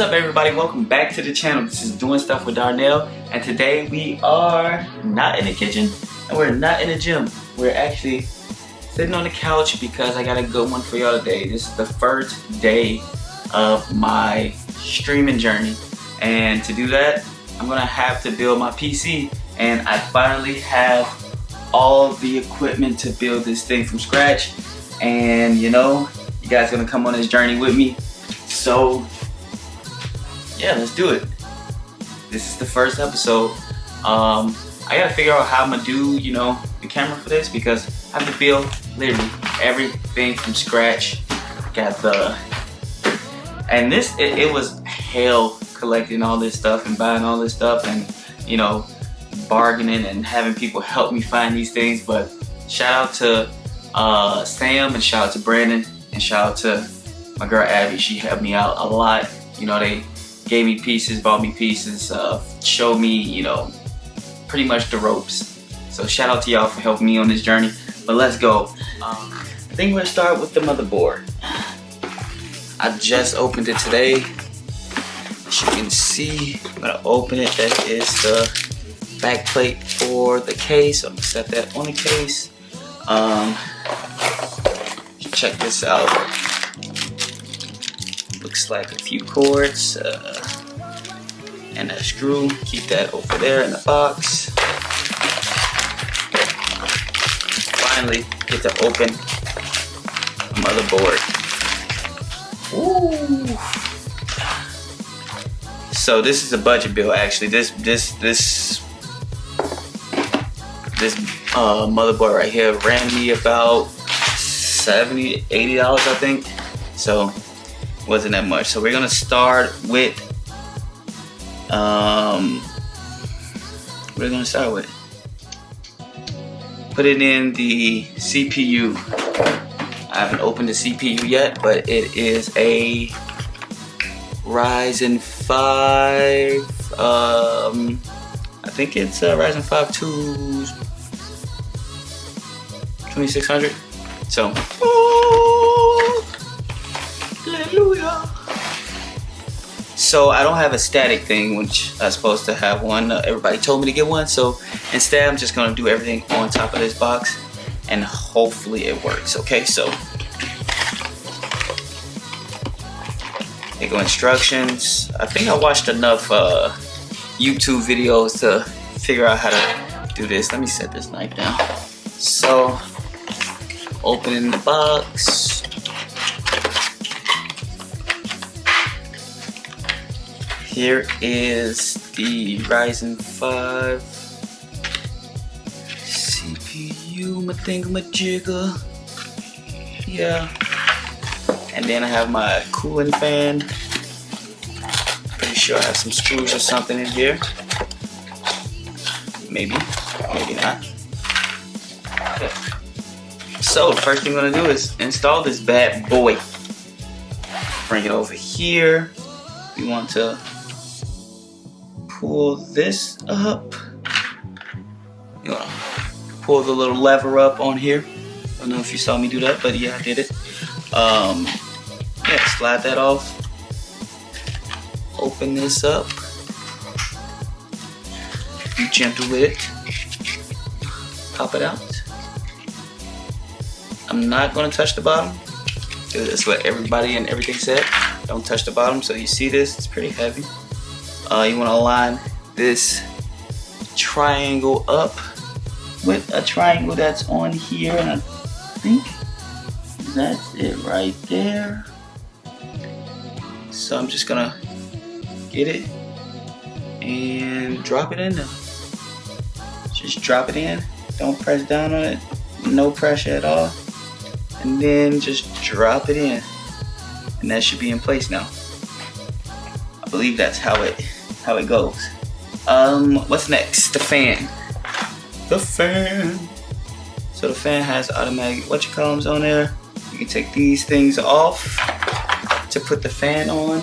up, everybody? Welcome back to the channel. This is Doing Stuff with Darnell, and today we are not in the kitchen and we're not in the gym. We're actually sitting on the couch because I got a good one for y'all today. This is the first day of my streaming journey, and to do that I'm gonna have to build my PC, and I finally have all the equipment to build this thing from scratch. And you know, you guys gonna come on this journey with me, so yeah, let's do it. This is the first episode. I gotta figure out how I'm gonna do, you know, the camera for this, because I have to build literally everything from scratch. Got the, and this, it was hell collecting all this stuff and buying all this stuff, and you know, bargaining and having people help me find these things. But shout out to Sam, and shout out to Brandon, and shout out to my girl Abby. She helped me out a lot. You know, they gave me pieces, bought me pieces, showed me, you know, pretty much the ropes. So shout out to y'all for helping me on this journey. But let's go. I think we're gonna start with the motherboard. I just opened it today. As you can see, I'm gonna open it. That is the back plate for the case. I'm gonna set that on the case. Check this out. Looks like a few cords and a screw. Keep that over there in the box. Finally get to open the motherboard. Ooh. So this is a budget build actually. This motherboard right here ran me about $70 to $80, I think. So wasn't that much. So we're gonna start with put it in the CPU. I haven't opened the CPU yet, but it is a Ryzen 5 I think it's a Ryzen 5 2600. So hallelujah. So I don't have a static thing, which I was supposed to have one. Everybody told me to get one, so instead I'm just gonna do everything on top of this box, and hopefully it works. Okay, so here go instructions. I think I watched enough YouTube videos to figure out how to do this. Let me set this knife down. So opening the box. Here is the Ryzen 5 CPU, my thingamajigger. Yeah. And then I have my cooling fan. Pretty sure I have some screws or something in here. Maybe, maybe not. Okay. So the first thing I'm gonna do is install this bad boy. Bring it over here. We want to pull this up. You want to pull the little lever up on here. I don't know if you saw me do that, but yeah, I did it. Yeah, slide that off. Open this up. Be gentle with it. Pop it out. I'm not going to touch the bottom. That's what everybody and everything said. Don't touch the bottom. So you see this, it's pretty heavy. You want to align this triangle up with a triangle that's on here, and I think that's it right there. So I'm just gonna get it and drop it in there. Just drop it in. Don't press down on it. No pressure at all. And then just drop it in. And that should be in place now. I believe that's how it goes. What's next? The fan. The fan. So the fan has automatic whatchacoms on there. You can take these things off to put the fan on.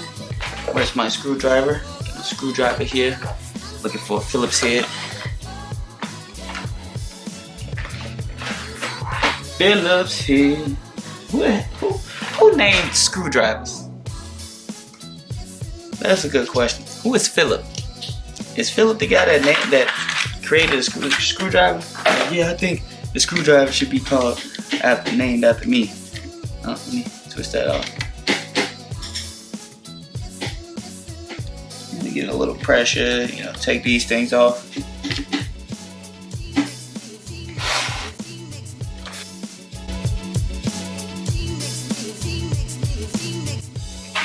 Where's my screwdriver? Got a screwdriver here. Looking for a Phillips head. Phillips head. Who named screwdrivers? That's a good question. Who is Philip? Is Philip the guy that created a screwdriver? Yeah, I think the screwdriver should be named after me. Let me twist that off. Let me get a little pressure, you know, take these things off.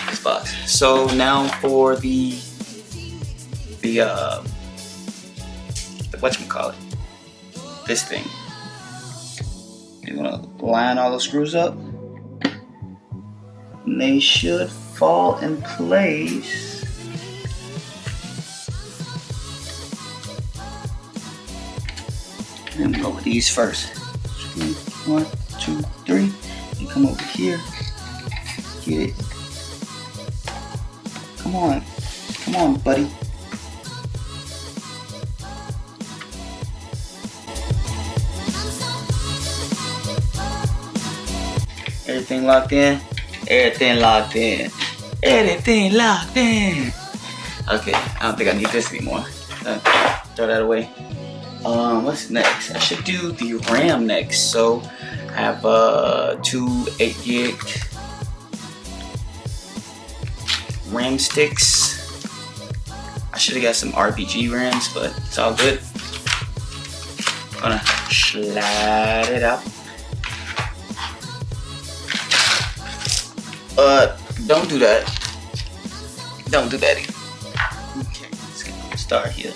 This box. So now for the whatchamacallit, this thing. You're gonna line all the screws up, and they should fall in place. And go with these first. Screw 1, 2, 3. You come over here, get it. Come on, buddy. Everything locked in? Everything locked in. Everything locked in. Okay, I don't think I need this anymore. Throw that away. What's next? I should do the RAM next. So I have 2 8GB RAM sticks. I should have got some RPG RAMs, but it's all good. I'm gonna slide it out. Don't do that. Don't do that either. Okay, let's start here.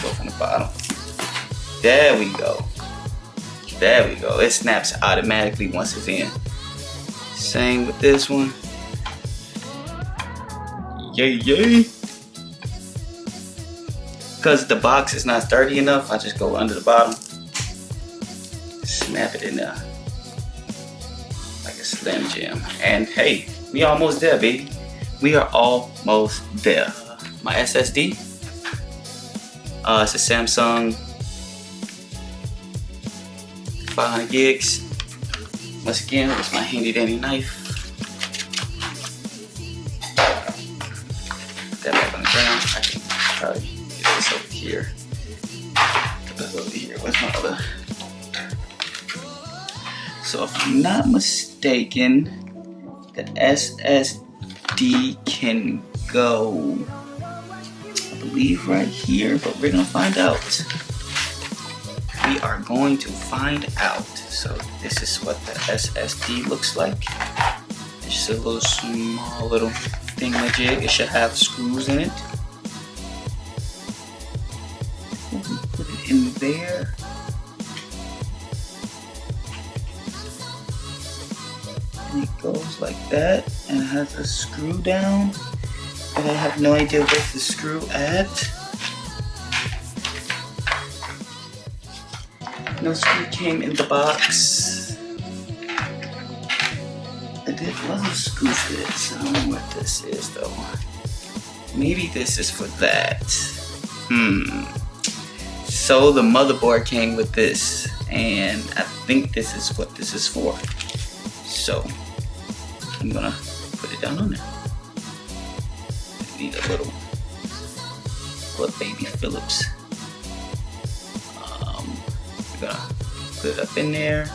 Go from the bottom. There we go. There we go. It snaps automatically once it's in. Same with this one. Yay, yay. Because the box is not sturdy enough, I just go under the bottom. Snap it in there like a Slim Jim. And hey, we almost there, baby. We are almost there. My SSD, it's a Samsung 500 gigs. Once again, with my handy dandy knife. Put that back on the ground. I can probably get this over here. Put that over here. Where's my other? So if I'm not mistaken, the SSD can go, I believe, right here, but we're gonna find out. We are going to find out. So this is what the SSD looks like. It's just a little small little thingamajig. It should have screws in it. Put it in there. And it goes like that, and it has a screw down, but I have no idea where's the screw at. No screw came in the box. It was a screw fit, so I don't know what this is though. Maybe this is for that. So the motherboard came with this, and I think this is what this is for. So I'm gonna put it down on there. I need a little baby Phillips. We're gonna put it up in there.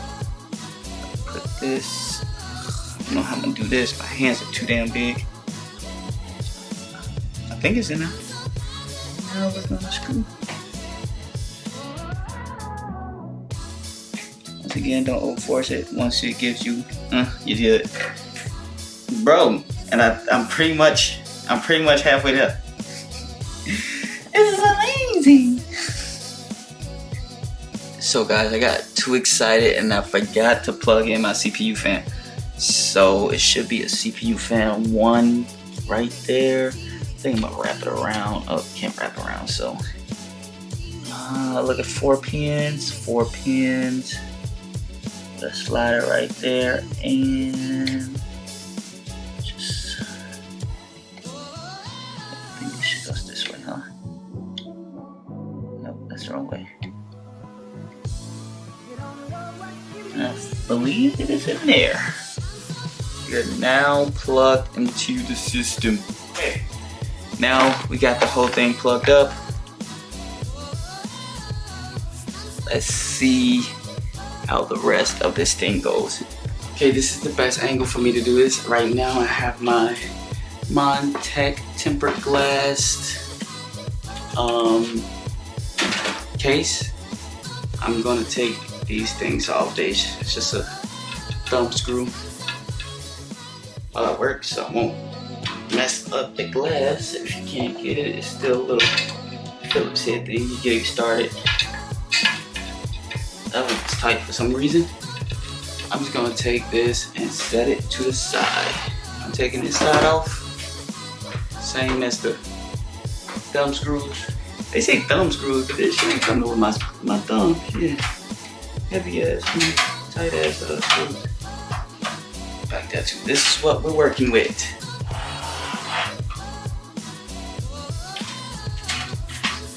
Put this. I don't know how I'm gonna do this. My hands are too damn big. I think it's in there. Now we're gonna screw. Once again, don't overforce it. Once it gives you, you do it, bro. And I'm pretty much halfway there. This is amazing. So guys, I got too excited and I forgot to plug in my CPU fan. So it should be a CPU fan 1 right there. I think I'm gonna wrap it around. Oh, can't wrap around. So look at 4 pins. The slider right there, and just, I think this shit goes this way, huh? Nope, that's the wrong way. I believe it is in there. We are now plugged into the system. Okay. Now we got the whole thing plugged up. Let's see how the rest of this thing goes. Okay, this is the best angle for me to do this. Right now I have my Montech tempered glass case. I'm gonna take these things off. It's just a thumb screw. Well, it works, so I won't mess up the glass. If you can't get it, it's still a little Phillips head thing. You get it started. That one's tight for some reason. I'm just gonna take this and set it to the side. I'm taking this side off. Same as the thumb screws. They say thumb screws, but this shit ain't coming with my thumb. Yeah. Heavy ass, tight ass screws. Like that too. This is what we're working with.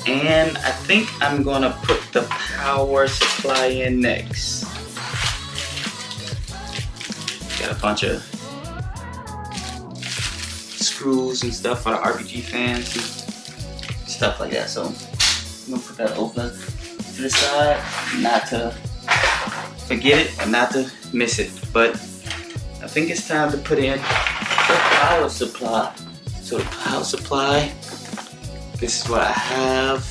And I think I'm gonna put the power supply in next. Got a bunch of screws and stuff for the RPG fans and stuff like that. So I'm gonna put that over to the side, not to forget it and not to miss it. But I think it's time to put in the power supply. So the power supply, this is what I have.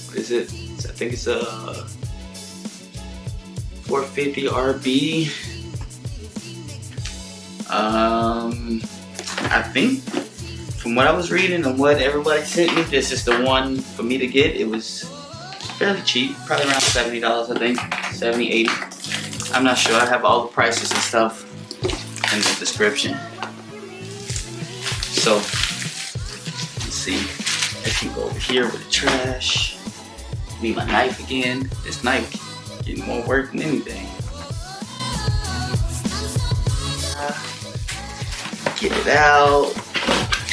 What is it? I think it's a 450 RB. I think from what I was reading and what everybody sent me, this is the one for me to get. It was fairly cheap, probably around $70, I think, 70, 80. I'm not sure. I have all the prices and stuff in the description. So let's see. I can go over here with the trash. Need my knife again. This knife getting more work than anything. Get it out.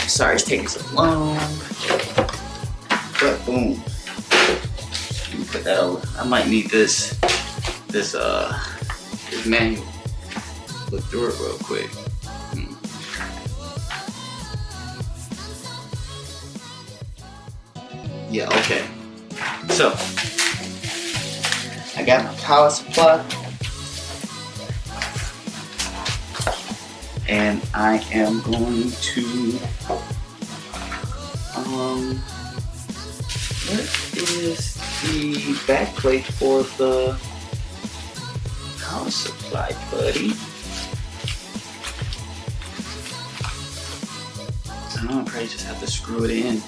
Sorry it's taking so long. But boom. Let me put that over. I might need this manual. Look through it real quick. Yeah, okay. So I got my power supply. And I am going to, what is the back plate for the power supply, buddy? I don't know, I probably just have to screw it in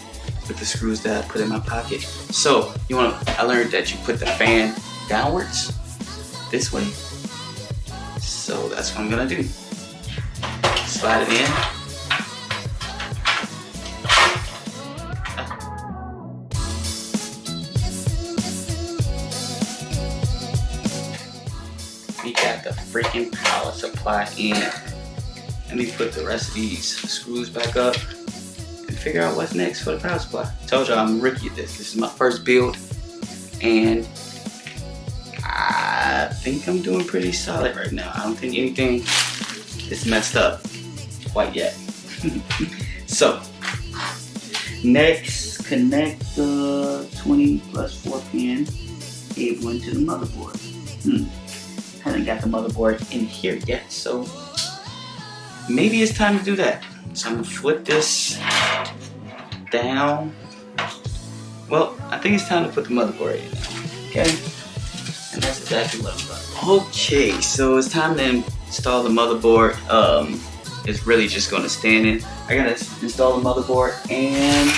with the screws that I put in my pocket. So, I learned that you put the fan downwards, this way. So that's what I'm gonna do. Slide it in. We got the freaking power supply in. Let me put the rest of these screws back up and figure out what's next for the power supply. I told y'all I'm a rookie at this. This is my first build and I think I'm doing pretty solid right now. I don't think anything is messed up quite yet. So next, connect the 20 plus 4 pin cable into the motherboard. Haven't got the motherboard in here yet, so maybe it's time to do that. So I'm gonna flip this down. Well, I think it's time to put the motherboard in now. Okay, and that's exactly what I'm doing. Okay, so it's time to install the motherboard. It's really just gonna stand in. I gotta install the motherboard, and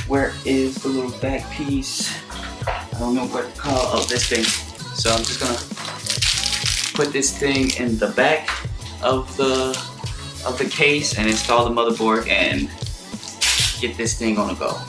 where is the little back piece? I don't know what to call. Oh, this thing. So I'm just gonna put this thing in the back of the case and install the motherboard and get this thing on the go.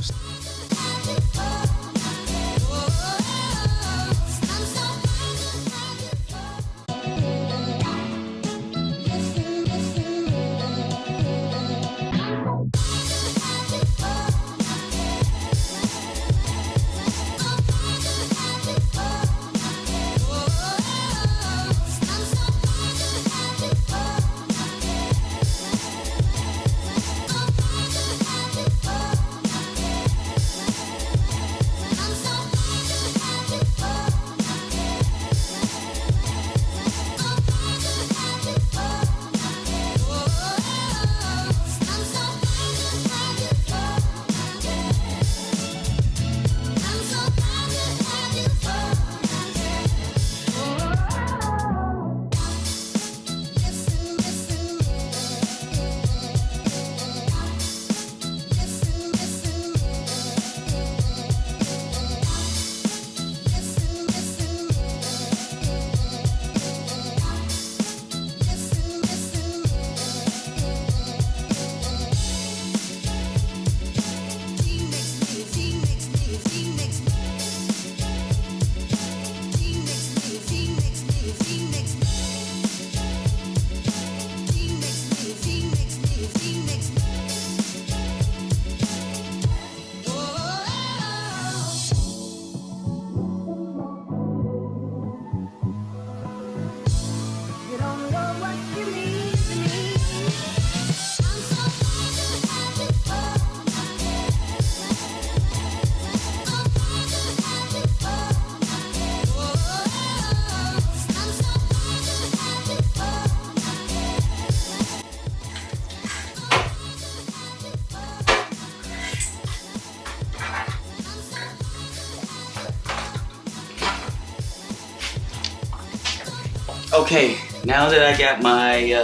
Okay, now that I got my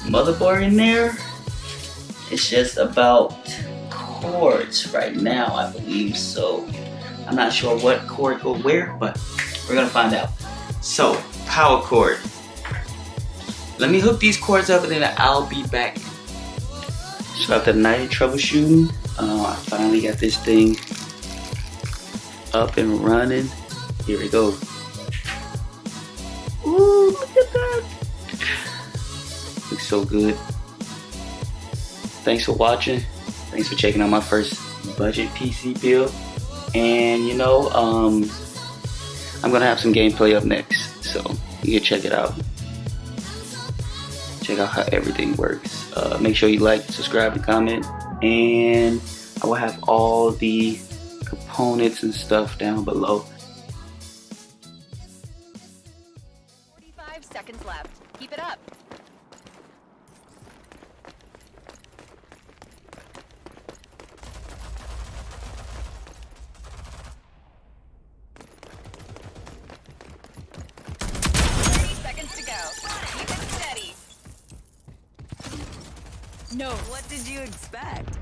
motherboard in there, it's just about cords right now, I believe. So I'm not sure what cord go where, but we're gonna find out. So, power cord. Let me hook these cords up and then I'll be back. So after the night of troubleshooting, I finally got this thing up and running. Here we go. Ooh, look at that. Looks so good. Thanks for watching. Thanks for checking out my first budget PC build. And you know, I'm gonna have some gameplay up next, so you can check it out. Check out how everything works. Make sure you like, subscribe, and comment. And I will have all the components and stuff down below. 45 seconds left. Keep it up. No. What did you expect?